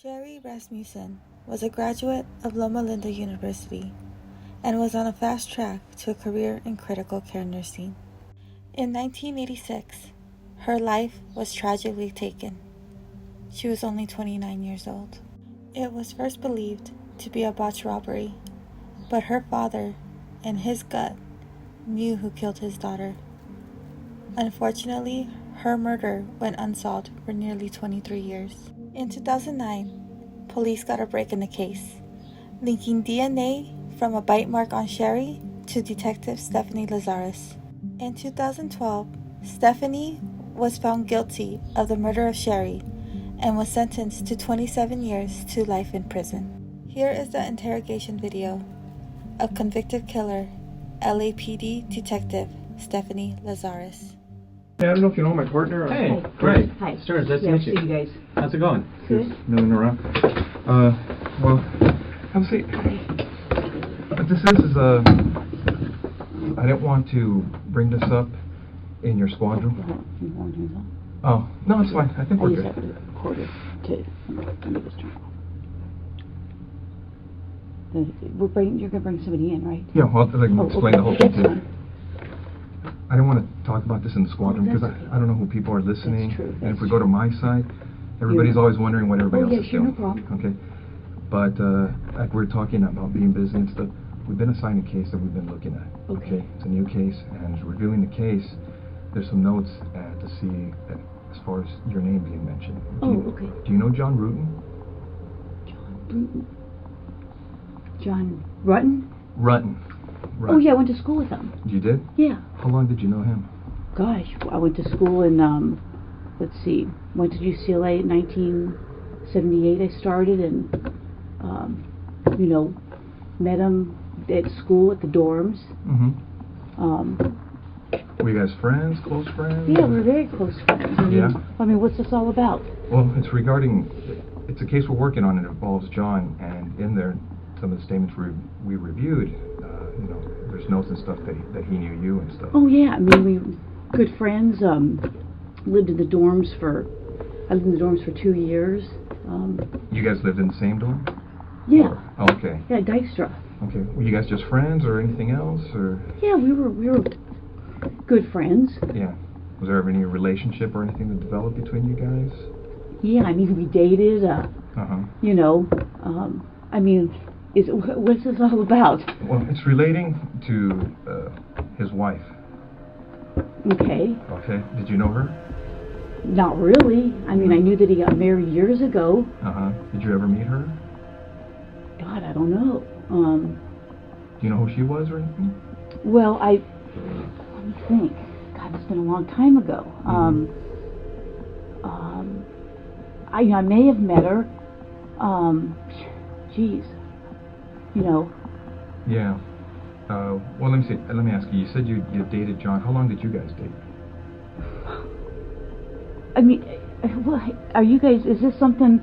Sherri Rasmussen was a graduate of Loma Linda University and was on a fast track to a career in critical care nursing. In 1986, her life was tragically taken. She was only 29 years old. It was first believed to be a botched robbery, but her father, in his gut, knew who killed his daughter. Unfortunately, her murder went unsolved for nearly 23 years. In 2009, police got a break in the case, linking DNA from a bite mark on Sherri to Detective Stephanie Lazarus. In 2012, Stephanie was found guilty of the murder of Sherri and was sentenced to 27 years to life in prison. Here is the interrogation video of convicted killer, LAPD Detective Stephanie Lazarus. Hey, I don't know if you know my partner. Hey, great. Hi. Stearns, nice to Yeah, meet you. see you guys. How's it going? Good. Milling around. Well, have a seat. What this is, I didn't want to bring this up in your squadron. Oh, no, it's fine. I think I we're just good. have to record it to let this turn off. You're gonna bring somebody in, right? Yeah, well, I can explain the whole thing to That's you. fine. I didn't want to talk about this in the squadron because that's okay. I don't know who people are listening. That's true, And if that's we go to my side, everybody's Yeah. always wondering what everybody else yeah, is sure, doing. no problem. Okay. But like we're talking about being busy and stuff, we've been assigned a case that we've been looking at. Okay. It's a new case, and reviewing the case, there's some notes to see that as far as your name being mentioned. Okay. Do you know John Rutten? John Rutten? Rutten. Oh yeah, I went to school with him. You did? Yeah. How long did you know him? Gosh, I went to school in, let's see, went to UCLA in 1978 I started, and, met him at school at the dorms. Mm-hmm. Were you guys friends, close friends? Yeah, we're very close friends. I mean, what's this all about? Well, it's a case we're working on. It involves John, and in there, some of the statements we reviewed, there's notes and stuff that he knew you and stuff. Oh yeah, I mean, we good friends. Lived in the dorms I lived in the dorms for 2 years. You guys lived in the same dorm? Yeah. Oh, okay. Yeah, Dykstra. Okay. Were you guys just friends or anything else, or? Yeah, we were good friends. Yeah. Was there ever any relationship or anything that developed between you guys? Yeah, I mean, we dated. I mean, what's this all about? Well, it's relating to his wife. Okay. Okay. Did you know her? Not really. I mean, I knew that he got married years ago. Did you ever meet her? God, I don't know. Do you know who she was or anything? Well, let me think. God, it's been a long time ago. I may have met her. Geez. Yeah. Well, let me see. Let me ask you. You said you dated John. How long did you guys date? I mean, are you guys? Is this something?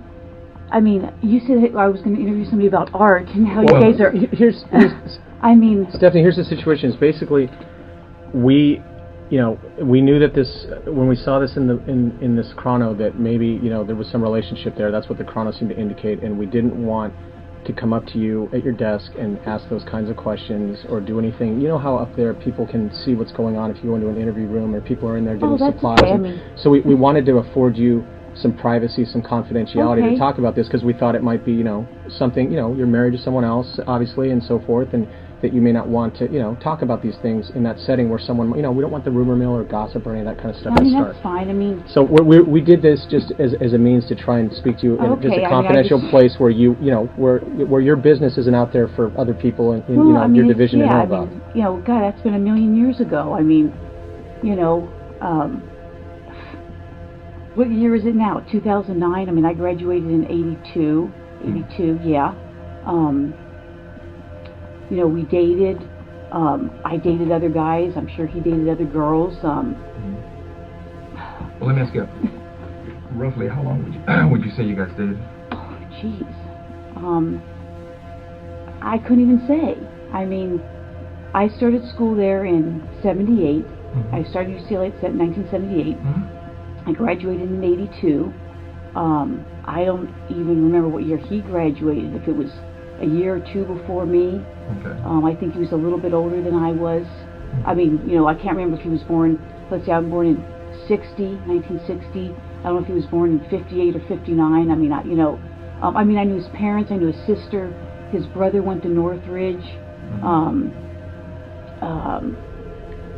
I mean, you said I was going to interview somebody about art, and how you guys are. Here's I mean, Stephanie, here's the situation. It's basically, we knew that this, when we saw this in this chrono, that maybe, there was some relationship there. That's what the chrono seemed to indicate, and we didn't want to come up to you at your desk and ask those kinds of questions or do anything. You know how up there people can see what's going on if you go into an interview room or people are in there getting supplies. Okay. I mean, so we wanted to afford you some privacy, some confidentiality to talk about this, because we thought it might be, something, you're married to someone else, obviously, and so forth, and that you may not want to, talk about these things in that setting where someone, we don't want the rumor mill or gossip or any of that kind of stuff to start. That's fine. I mean, so we did this just as a means to try and speak to you in just a confidential place where where your business isn't out there for other people in your division to know about. God, that's been a million years ago. I mean, what year is it now? 2009. I mean, I graduated in 82. 82, yeah. We dated. I dated other guys. I'm sure he dated other girls. Well, let me ask you, roughly how long would you say you guys dated? Oh, jeez. I couldn't even say. I mean, I started school there in 78. I started UCLA in 1978. I graduated in 82. I don't even remember what year he graduated, if it was a year or two before me. Okay. I think he was a little bit older than I was. I mean, I can't remember if he was born, let's say I'm born in 1960. I don't know if he was born in 58 or 59. I mean, I knew his parents, I knew his sister. His brother went to Northridge.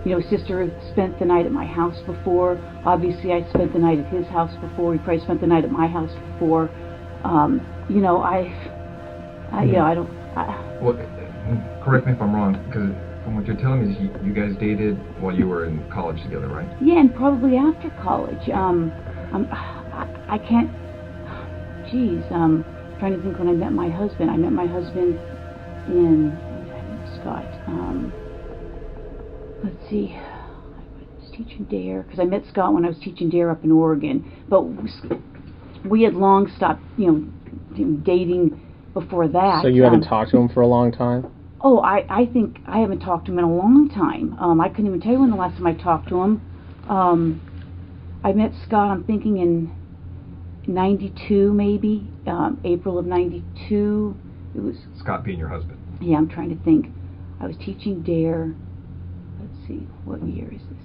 His sister spent the night at my house before. Obviously, I spent the night at his house before. He probably spent the night at my house before. Well, correct me if I'm wrong, because from what you're telling me, is you guys dated while you were in college together, right? Yeah, and probably after college. I can't. Geez, trying to think when I met my husband. I met my husband in Scott. Let's see. I was teaching DARE because I met Scott when I was teaching DARE up in Oregon. But we had long stopped, dating before that. So you haven't talked to him for a long time? Oh, I think I haven't talked to him in a long time. I couldn't even tell you when the last time I talked to him. I met Scott, I'm thinking in 92 maybe, April of 92. It was Scott being your husband. Yeah, I'm trying to think. I was teaching DARE. Let's see, what year is this?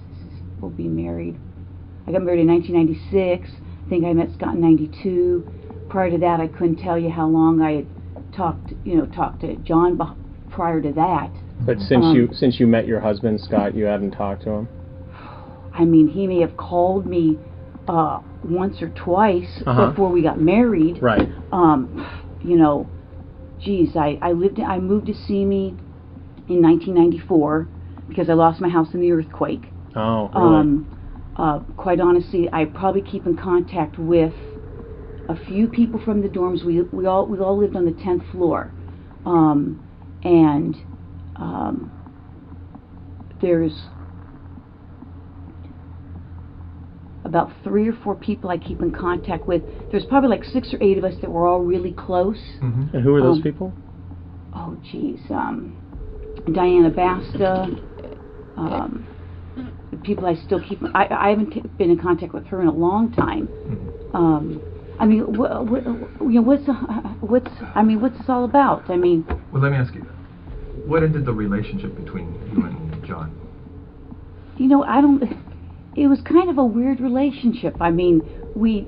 We'll be married. I got married in 1996. I think I met Scott in 92. Prior to that, I couldn't tell you how long I had talked to John prior to that. But since you met your husband, Scott, you haven't talked to him? I mean, he may have called me once or twice before we got married. Right. Geez, I moved to Simi in 1994 because I lost my house in the earthquake. Oh, really? Quite honestly, I probably keep in contact with a few people from the dorms. We all lived on the 10th floor, and there's about 3 or 4 people I keep in contact with. There's probably like 6 or 8 of us that were all really close. Mm-hmm. And who are those people? Oh, geez, Diana Basta. The people I still keep. I haven't been in contact with her in a long time. I mean, what's this all about? I mean. Well, let me ask you, what ended the relationship between you and John? It was kind of a weird relationship. I mean, we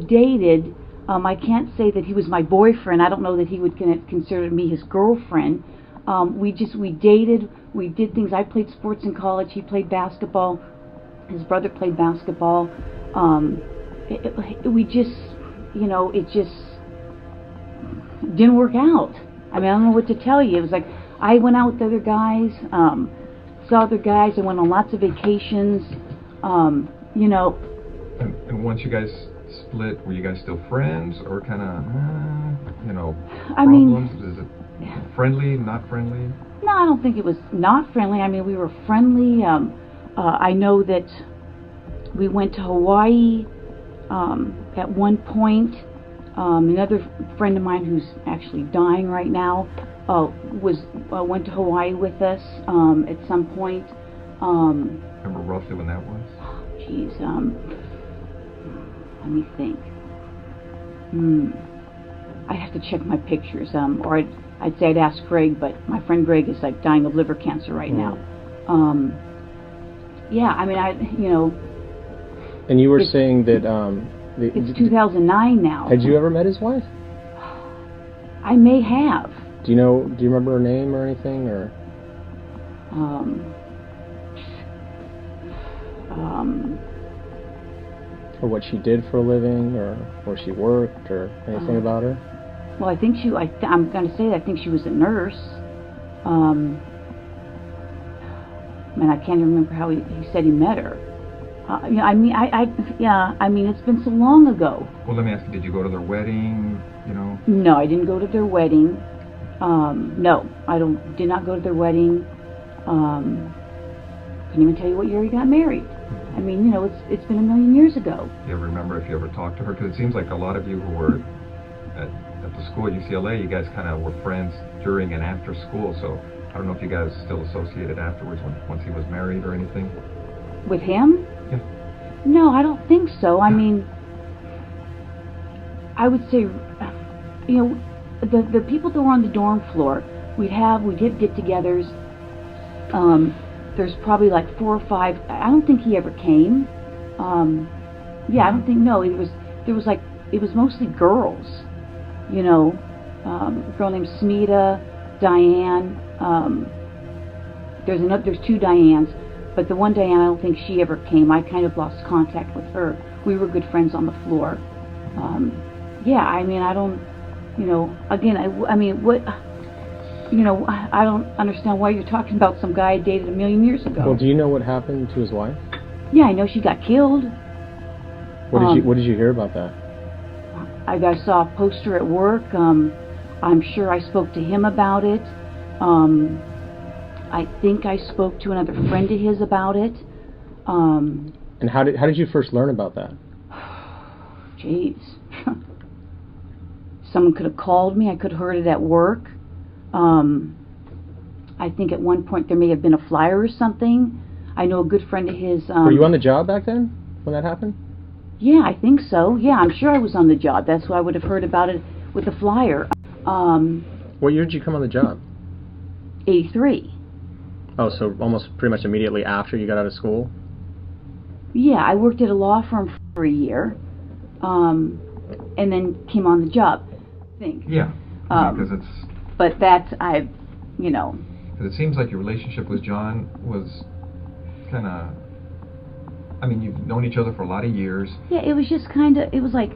dated. I can't say that he was my boyfriend. I don't know that he would consider me his girlfriend. We dated. We did things. I played sports in college. He played basketball. His brother played basketball. It just didn't work out. I mean, I don't know what to tell you. It was like I went out with other guys, saw other guys. I went on lots of vacations. And once you guys split, were you guys still friends, or kind of, problems? I mean, is it friendly, not friendly? No, I don't think it was not friendly. I mean, we were friendly. I know that we went to Hawaii at one point. Another friend of mine who's actually dying right now went to Hawaii with us at some point. Remember roughly when that was? Geez, let me think. I'd have to check my pictures, or I'd say I'd ask Greg, but my friend Greg is like dying of liver cancer right now. Yeah, I mean, And you were saying that it's 2009 now. Had you ever met his wife? I may have. Do you remember her name or anything, or? Or what she did for a living, or where she worked, or anything about her? Well, I think I'm going to say that I think she was a nurse. Man, I can't even remember how he said he met her. I mean, it's been so long ago. Well, let me ask you, did you go to their wedding, No, I didn't go to their wedding. No, did not go to their wedding. Couldn't even tell you what year he got married. I mean, it's been a million years ago. You ever remember if you ever talked to her? Because it seems like a lot of you who were at the school at UCLA, you guys kind of were friends during and after school, so I don't know if you guys still associated afterwards once he was married or anything. With him? Yeah. No, I don't think so. I mean, I would say, you know, the people that were on the dorm floor, we'd get get-togethers. There's probably like 4 or 5. I don't think he ever came. Yeah, I don't think. No, it was mostly girls. You know, a girl named Smita, Diane. There's 2 Dianes, but the one Diane, I don't think she ever came. I kind of lost contact with her. We were good friends on the floor. Yeah, I mean, I don't, you know, again, I mean, what, you know, I don't understand why you're talking about some guy I dated a million years ago. Well, do you know what happened to his wife? Yeah, I know she got killed. What did you hear about that? I saw a poster at work. I'm sure I spoke to him about it. I think I spoke to another friend of his about it. And how did you first learn about that? Jeez. Someone could have called me. I could have heard it at work. I think at one point there may have been a flyer or something. I know a good friend of his... Were you on the job back then when that happened? Yeah, I think so. Yeah, I'm sure I was on the job. That's why I would have heard about it with the flyer. What year did you come on the job? 83. Oh, so almost pretty much immediately after you got out of school? Yeah, I worked at a law firm for a year, and then came on the job, I think. Yeah, because it's... But that, you know... Because it seems like your relationship with John was kind of... I mean, you've known each other for a lot of years. Yeah, it was just kind of... It was like...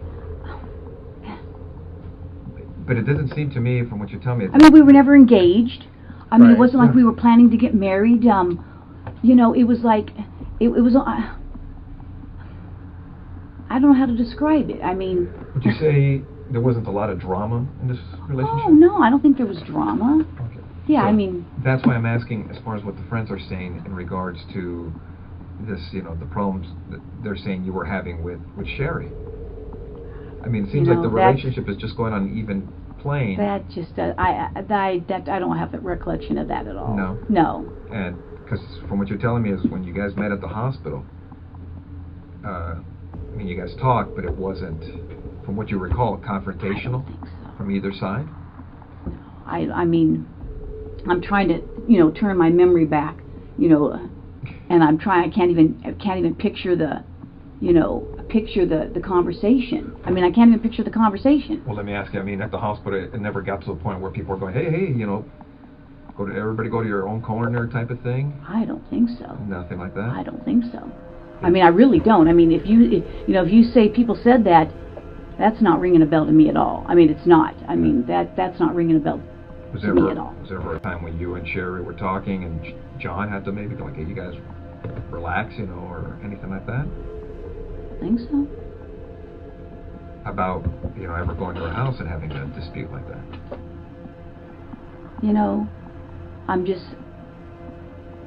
But it doesn't seem to me, from what you tell me... I mean, we were never engaged. I mean, Right. It wasn't like we were planning to get married. You know, it was like... It was... I don't know how to describe it. I mean... Would you say there wasn't a lot of drama in this relationship? Oh, no, I don't think there was drama. Okay. Yeah, So I mean... That's why I'm asking, as far as what the friends are saying in regards to this, you know, the problems that they're saying you were having with Sherri. I mean, it seems like the relationship is just going on an even plane. That just... I don't have the recollection of that at all. No? No. And, because from what you're telling me is when you guys met at the hospital, I mean, you guys talked, but it wasn't, from what you recall, confrontational from either side? I mean, I'm trying to, you know, turn my memory back, you know, and I can't even picture the, you know, the conversation. I mean, I can't even picture the conversation. Well, let me ask you, I mean, at the hospital, it never got to the point where people were going, hey, you know, everybody go to your own corner type of thing? I don't think so. Nothing like that? I don't think so. I mean, I really don't. I mean, if you say people said that, that's not ringing a bell to me at all. I mean, it's not. I mean, that's not ringing a bell to me at all. Was there ever a time when you and Sherri were talking and John had to maybe go like, hey, you guys relax, you know, or anything like that? I think so. About, you know, ever going to her house and having a dispute like that? You know,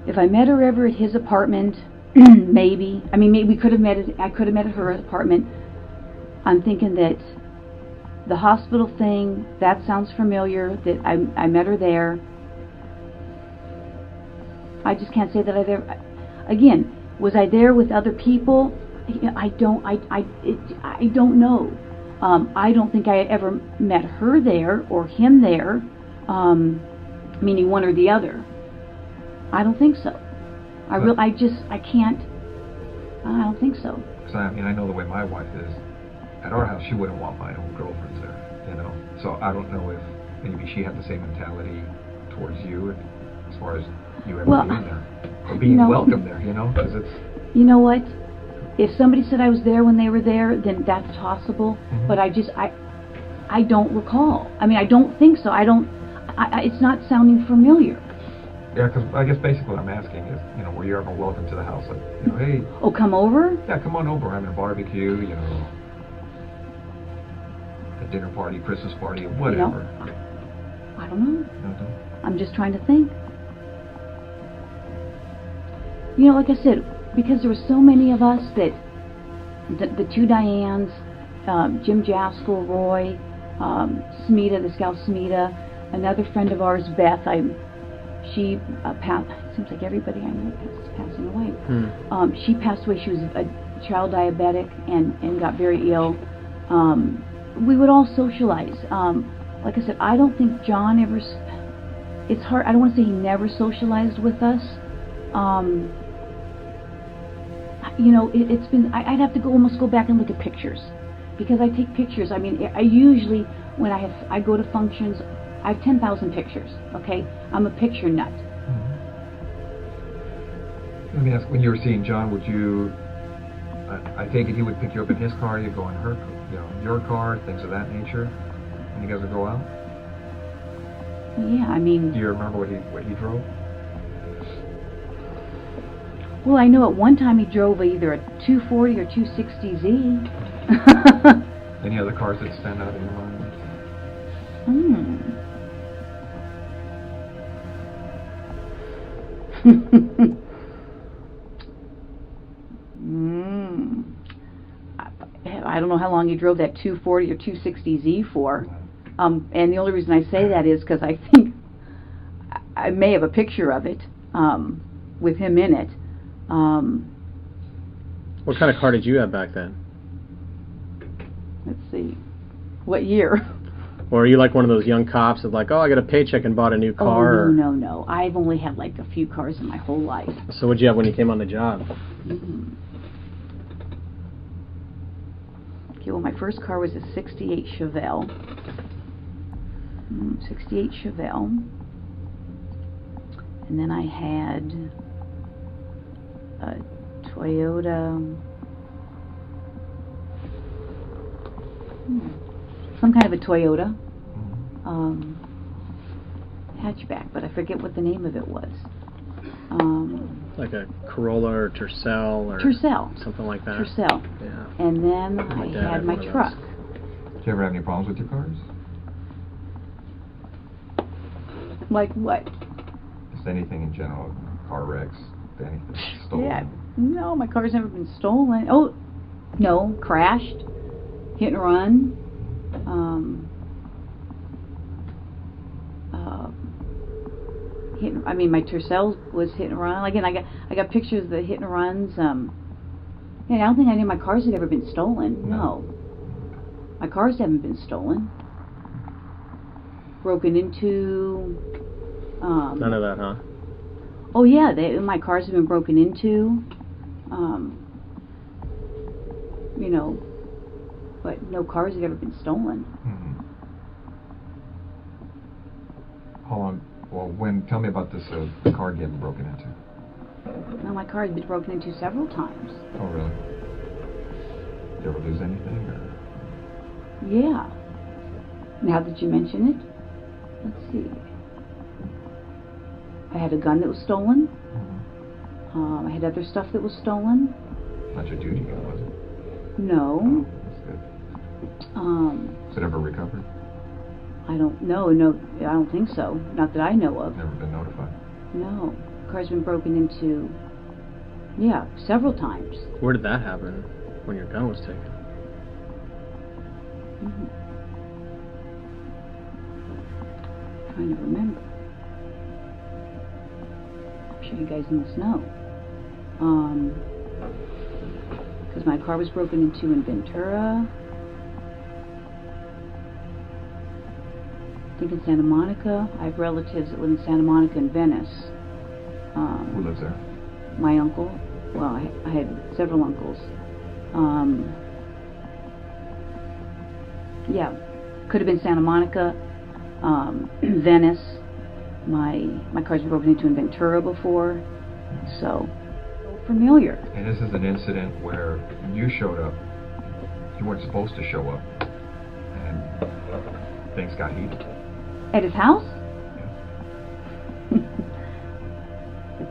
if I met her ever at his apartment, maybe. I mean, maybe I could have met at her apartment. I'm thinking that the hospital thing, that sounds familiar, that I met her there. I just can't say that I've ever... Again, was I there with other people? I don't know. I don't think I ever met her there or him there, meaning one or the other. I don't think so. I can't. I don't think so. Because I mean, I know the way my wife is. At our house, she wouldn't want my own girlfriends there, you know. So I don't know if maybe she had the same mentality towards you, as far as you ever being there or being welcome there, you know. Because it's. You know what? If somebody said I was there when they were there, then that's possible. Mm-hmm. But I don't recall. I mean, I don't think so. It's not sounding familiar. Yeah, because I guess basically what I'm asking is, you know, were you ever welcome to the house? Like, you know, hey. Oh, come over? Yeah, come on over. We're having a barbecue, you know, a dinner party, Christmas party, whatever. You know, I don't know. No. I'm just trying to think. You know, like I said, because there were so many of us that the 2 Dianes, Jim Jaskell, Roy, Smita, this gal Smita, another friend of ours, Beth. She passed. Seems like everybody I know is passing away. She passed away. She was a child diabetic and got very ill. we would all socialize. Like I said, I don't think John ever. It's hard. I don't want to say he never socialized with us. You know, it's been. I'd have to almost go back and look at pictures, because I take pictures. I mean, I usually when I go to functions, I have 10,000 pictures. Okay, I'm a picture nut. Let me ask, when you were seeing John, would you, I take it he would pick you up in his car, you'd go in her, your car, things of that nature, and you guys would go out? Yeah, I mean... Do you remember what he drove? Well, I know at one time he drove either a 240 or 260Z. Any other cars that stand out in your mind? I don't know how long he drove that 240 or 260Z for. And the only reason I say that is because I think I may have a picture of it with him in it. What kind of car did you have back then? Let's see. What year? Or are you like one of those young cops that like, oh, I got a paycheck and bought a new car? Oh, no. I've only had like a few cars in my whole life. So what'd you have when you came on the job? Okay, well, my first car was a 68 Chevelle. 68 Chevelle. And then I had a Toyota... some kind of a Toyota hatchback, but I forget what the name of it was. Like a Corolla or Tercel or something like that. Tercel. Yeah. And then I had my truck. Did you ever have any problems with your cars? Like what? Just anything in general, car wrecks, anything stolen? Yeah. No, my car's never been stolen. Oh, no, crashed, hit and run. I mean, my Tercel was hit and run. Again, I got pictures of the hit and runs. Yeah, I don't think any of my cars had ever been stolen. No. My cars haven't been stolen. Broken into. None of that, huh? Oh yeah, my cars have been broken into. You know, but no cars have ever been stolen. How long? Well, tell me about this car getting broken into. No, my car has been broken into several times. Oh, really? Did you ever lose anything? Or? Yeah. Now that you mention it, let's see. I had a gun that was stolen. I had other stuff that was stolen. Not your duty gun, was it? No. Oh, that's good. Was it ever recovered? I don't know. No, I don't think so. Not that I know of. Never been notified? No. Car's been broken into, yeah, several times. Where did that happen when your gun was taken? Trying to remember. I'm sure you guys must know. Because my car was broken into in Ventura. I think in Santa Monica. I have relatives that live in Santa Monica and Venice. Who lives there? My uncle. Well, I had several uncles. Yeah, could have been Santa Monica, Venice. My car's been broken into in Ventura before, so familiar. And this is an incident where you showed up. You weren't supposed to show up, and things got heated. At his house? Yeah.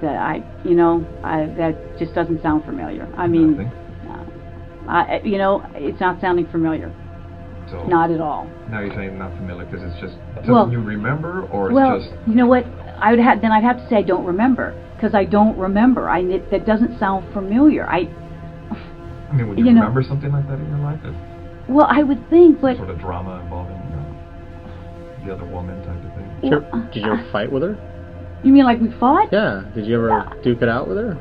That just doesn't sound familiar. I mean, it's not sounding familiar. So not at all. Now you're saying not familiar because it's just something you remember, or it's just. You know what? I'd have to say I don't remember, because I don't remember. That doesn't sound familiar. I mean, would you remember something like that in your life? Well, I would think, but sort of drama involving the other woman type of thing. Did you ever fight with her? You mean like we fought? Yeah. Did you ever duke it out with her?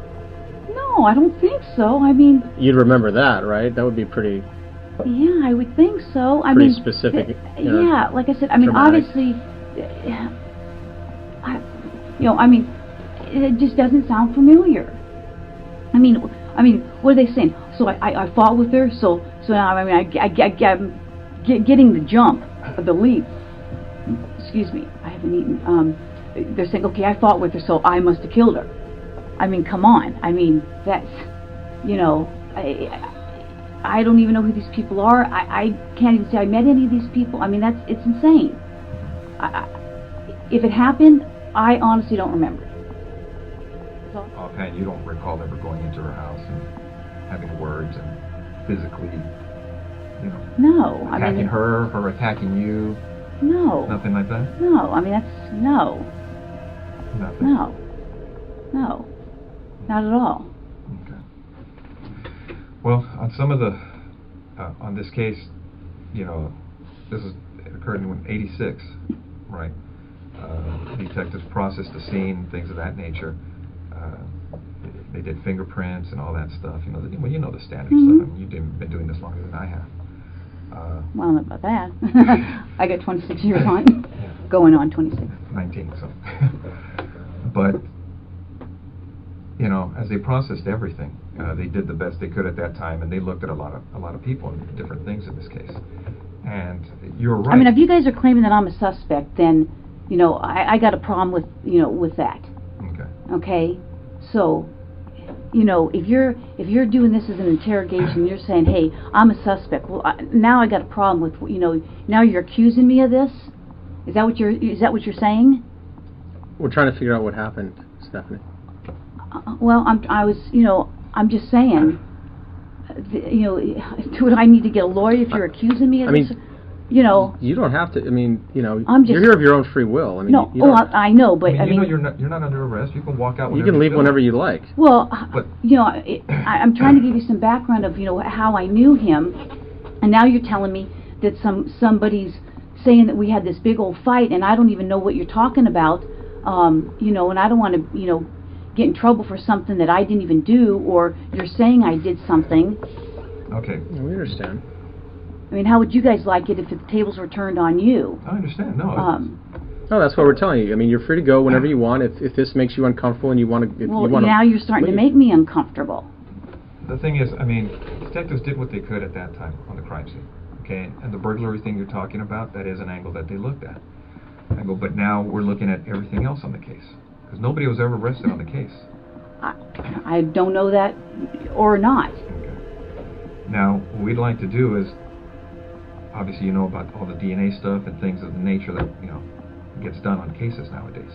No, I don't think so. I mean... You'd remember that, right? That would be pretty Yeah, I would think so. I Pretty mean, specific, yeah, like I said, I mean, traumatic. obviously, I mean, it just doesn't sound familiar. I mean, what are they saying? So I fought with her. So now I mean, I'm getting the jump, or the leap. Excuse me, I haven't eaten. They're saying, okay, I fought with her, so I must have killed her. I mean, come on. I mean, that's, I don't even know who these people are. I can't even say I met any of these people. I mean, it's insane. If it happened, I honestly don't remember. Offhand, you don't recall ever going into her house and having words and physically, No, attacking her attacking you? No. Nothing like that? No, I mean, that's, no. Nothing? No, not at all. Okay. Well, on some of the, on this case, this it occurred in '86, right? Detectives processed the scene, things of that nature. They did fingerprints and all that stuff. You know the standard stuff. I mean, you've been doing this longer than I have. Well, not about that. I got 26 years on, going on 26. 19, so. But, as they processed everything, they did the best they could at that time, and they looked at a lot of people and different things in this case. And you're right. I mean, if you guys are claiming that I'm a suspect, then, I got a problem with, with that. Okay. Okay? So, if you're doing this as an interrogation, you're saying, hey, I'm a suspect. Well, now I got a problem with, now you're accusing me of this? Is that what you're saying? We're trying to figure out what happened, Stephanie. Well, I'm just saying, do I need to get a lawyer if you're accusing me of this? You don't have to. I mean, I'm just, you're here of your own free will. I mean, no. I know, but I mean, you're not under arrest. You can walk out. You can leave whenever you like. Well, but I'm trying to give you some background of how I knew him, and now you're telling me that somebody's saying that we had this big old fight, and I don't even know what you're talking about. And I don't want to get in trouble for something that I didn't even do, or you're saying I did something. Okay. We understand. I mean, how would you guys like it if the tables were turned on you? I understand. No. No, that's what we're telling you. I mean, you're free to go whenever you want. If this makes you uncomfortable and you want to, now you're starting to make me uncomfortable. The thing is, I mean, detectives did what they could at that time on the crime scene. Okay, and the burglary thing you're talking about, that is an angle that they looked at. But now we're looking at everything else on the case, because nobody was ever arrested on the case. I don't know that or not. Okay. Now, what we'd like to do is, obviously you know about all the DNA stuff and things of the nature that, gets done on cases nowadays.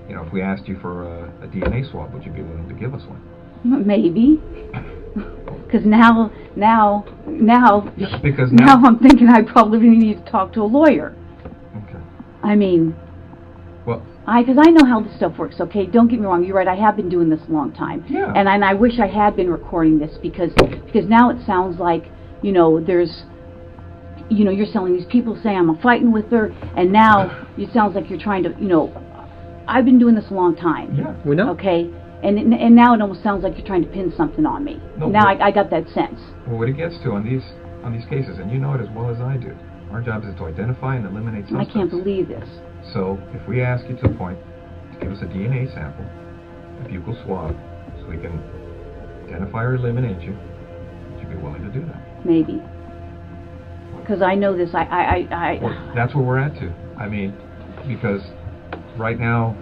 If we asked you for a DNA swab, would you be willing to give us one? Maybe. Because now because now I'm thinking I probably need to talk to a lawyer. Okay. I mean, well, because I know how this stuff works. Okay, don't get me wrong. You're right. I have been doing this a long time. Yeah. And I wish I had been recording this because now it sounds like there's you're selling these people saying I'm fighting with her, and now it sounds like you're trying to I've been doing this a long time. Yeah, we know. Okay. And now it almost sounds like you're trying to pin something on me. No, now I got that sense. Well, what it gets to on these cases, and you know it as well as I do, our job is to identify and eliminate suspects. I can't believe this. So if we ask you to the point to give us a DNA sample, a buccal swab, so we can identify or eliminate you, would you be willing to do that? Maybe. Because I know this. Well, that's where we're at too. I mean, because right now,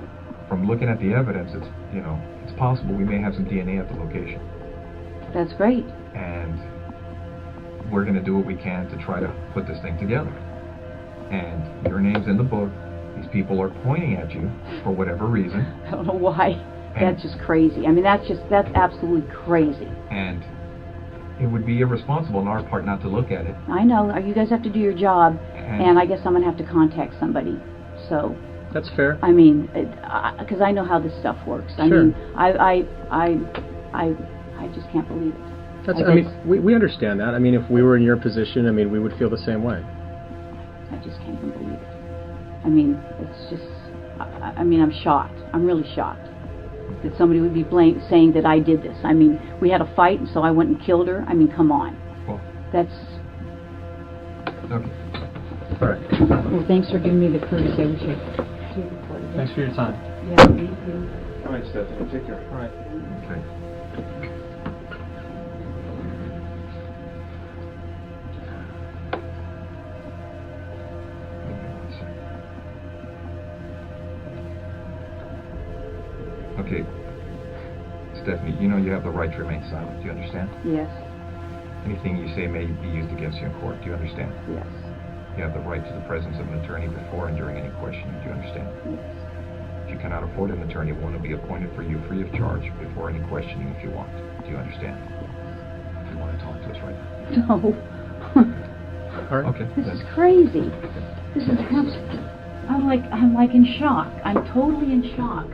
from looking at the evidence, it's it's possible we may have some DNA at the location. That's great. And we're going to do what we can to try to put this thing together. And your name's in the book. These people are pointing at you for whatever reason. I don't know why. That's just crazy. I mean, that's absolutely crazy. And it would be irresponsible on our part not to look at it. I know. You guys have to do your job, and I guess I'm going to have to contact somebody. So. That's fair. I mean, because I know how this stuff works. I mean, I just can't believe it. I mean, we understand that. I mean, if we were in your position, I mean, we would feel the same way. I just can't even believe it. I mean, it's just, I mean, I'm shocked. I'm really shocked that somebody would be saying that I did this. I mean, we had a fight, and so I went and killed her. I mean, come on. Well, that's Okay. All right. Well, thanks for giving me the courtesy. I wish I could record it. Thanks for your time. Yeah, thank you. All right, Stephanie, take care. All right. Okay. Okay, Stephanie, you know you have the right to remain silent. Do you understand? Yes, Anything you say may be used against you in court. Do you understand? yes, You have the right to the presence of an attorney before and during any questioning. Do you understand? yes. If you cannot afford an attorney, one will be appointed for you free of charge before any questioning if you want. Do you understand? Do you want to talk to us right now? No. All right. Okay. This is crazy. This is I'm like in shock. I'm totally in shock.